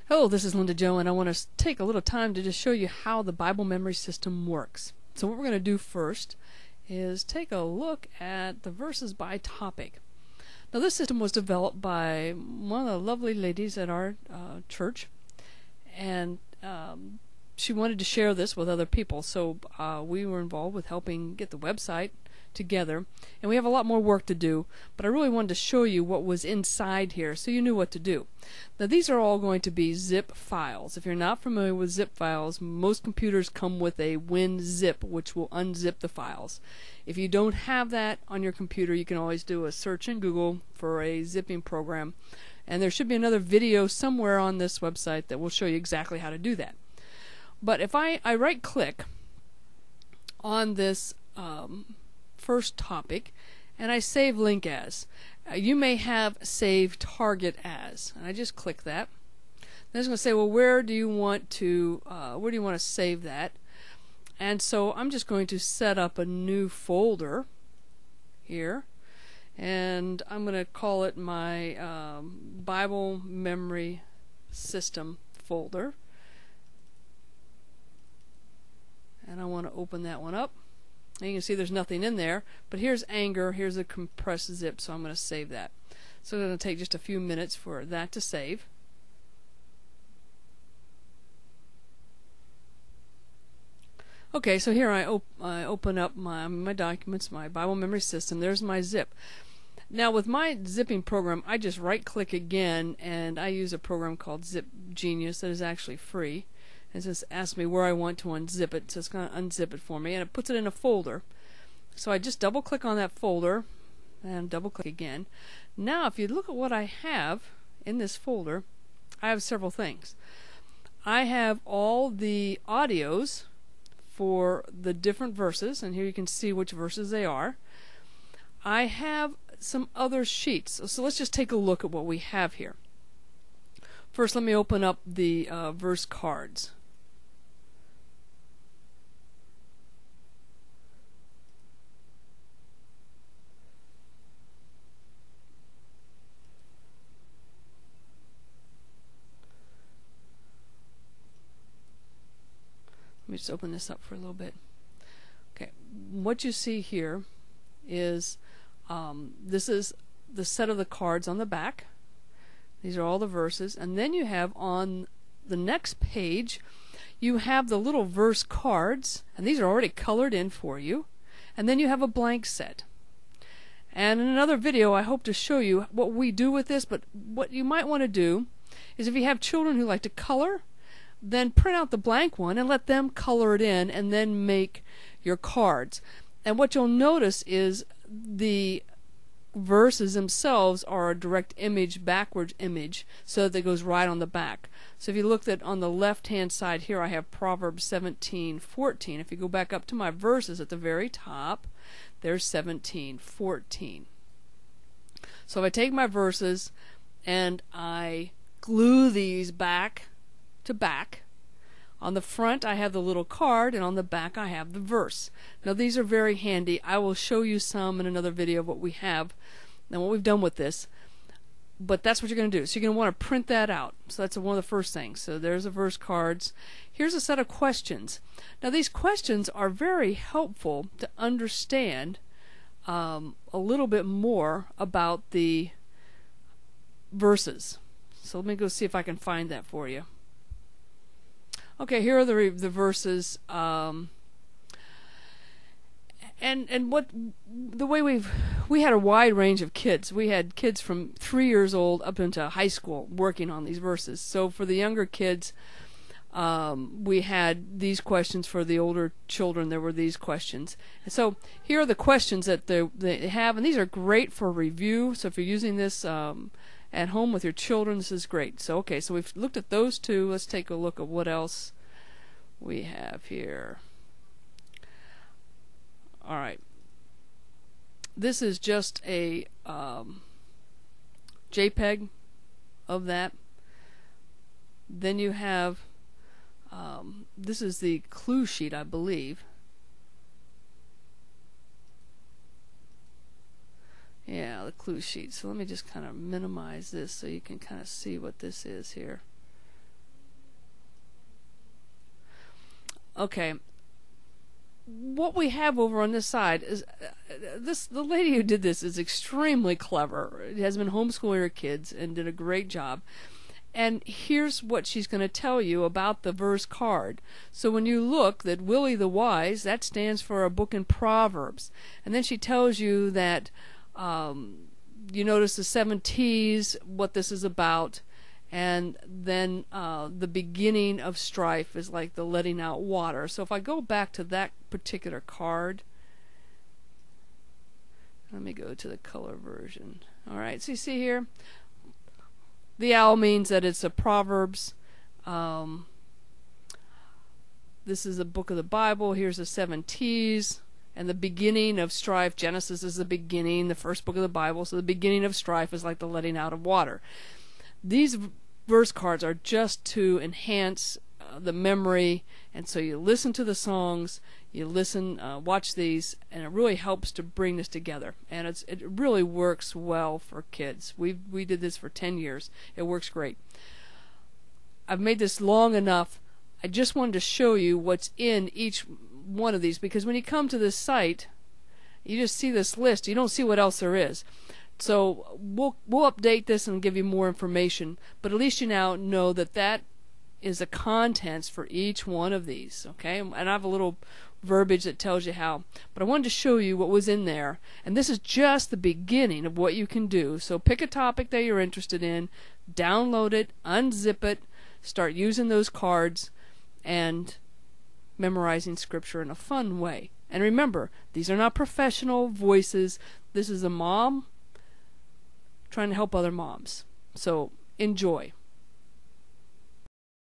Hello, this is Linda Jo, and I want to take a little time to just show you how the Bible memory system works. So what we're going to do first is take a look at the verses by topic. Now this system was developed by one of the lovely ladies at our church, and she wanted to share this with other people, so we were involved with helping get the website together, and we have a lot more work to do, but I really wanted to show you what was inside here so you knew what to do. Now these are all going to be zip files. If you're not familiar with zip files, most computers come with a WinZip, which will unzip the files. If you don't have that on your computer, you can always do a search in Google for a zipping program, and there should be another video somewhere on this website that will show you exactly how to do that. But if I right click on this first topic and I save link as, you may have save target as, and I just click that. Then it's going to say, well, where do you want to save that? And so I'm just going to set up a new folder here, and I'm going to call it my Bible memory system folder, and I want to open that one up. And you can see there's nothing in there, but here's anger, here's a compressed zip, so I'm going to save that. So it's going to take just a few minutes for that to save. Okay, so here I open up my documents, my Bible memory system. There's my zip. Now with my zipping program, I just right click again, and I use a program called Zip Genius that is actually free. It just asks me where I want to unzip it, so it's going to unzip it for me, and it puts it in a folder. So I just double click on that folder and double click again. Now if you look at what I have in this folder, I have several things. I have all the audios for the different verses, and here you can see which verses they are. I have some other sheets, so let's just take a look at what we have here. First, let me open up the verse cards. Let me just open this up for a little bit. Okay, what you see here is this is the set of the cards on the back. These are all the verses, and then you have on the next page you have the little verse cards, and these are already colored in for you, and then you have a blank set. And in another video I hope to show you what we do with this, but what you might want to do is, if you have children who like to color, then print out the blank one and let them color it in and then make your cards. And what you'll notice is the verses themselves are a direct image, backwards image, so that it goes right on the back. So if you look at on the left hand side here, I have Proverbs 17:14. If you go back up to my verses at the very top, there's 17:14. So if I take my verses and I glue these back to back, on the front I have the little card, and on the back I have the verse. Now these are very handy. I will show you some in another video of what we have and what we've done with this, but that's what you're going to do. So you're going to want to print that out. So that's one of the first things. So there's the verse cards. Here's a set of questions. Now these questions are very helpful to understand a little bit more about the verses. So let me go see if I can find that for you. Okay, here are the verses, and what the way we had a wide range of kids. We had kids from 3 years old up into high school working on these verses. So for the younger kids, we had these questions. For the older children, there were these questions. And so here are the questions that they have, and these are great for review. So if you're using this at home with your children, this is great. So okay, so we've looked at those two. Let's take a look at what else we have here. Alright, this is just a JPEG of that. Then you have this is the clue sheet, I believe. Yeah, the clue sheet. So let me just kind of minimize this so you can kind of see what this is here. Okay. What we have over on this side is the lady who did this is extremely clever. Has been homeschooling her kids and did a great job. And here's what she's going to tell you about the verse card. So when you look, that Willie the Wise, that stands for a book in Proverbs. And then she tells you that you notice the 7 T's, what this is about. And then the beginning of strife is like the letting out water. So if I go back to that particular card, let me go to the color version. All right, so you see here, the owl means that it's a Proverbs. This is a book of the Bible. Here's the 7 T's. And the beginning of strife, Genesis is the beginning, the first book of the Bible. So the beginning of strife is like the letting out of water. These verse cards are just to enhance the memory, and so you listen to the songs, you listen, watch these, and it really helps to bring this together. And it really works well for kids. We did this for 10 years. It works great. I've made this long enough. I just wanted to show you what's in each one of these, because when you come to this site, you just see this list. You don't see what else there is. So we'll update this and give you more information, but at least you now know that that is the contents for each one of these, okay? And I have a little verbiage that tells you how, but I wanted to show you what was in there, and this is just the beginning of what you can do. So pick a topic that you're interested in, download it, unzip it, start using those cards, and memorizing scripture in a fun way. And remember, these are not professional voices. This is a mom trying to help other moms. So enjoy.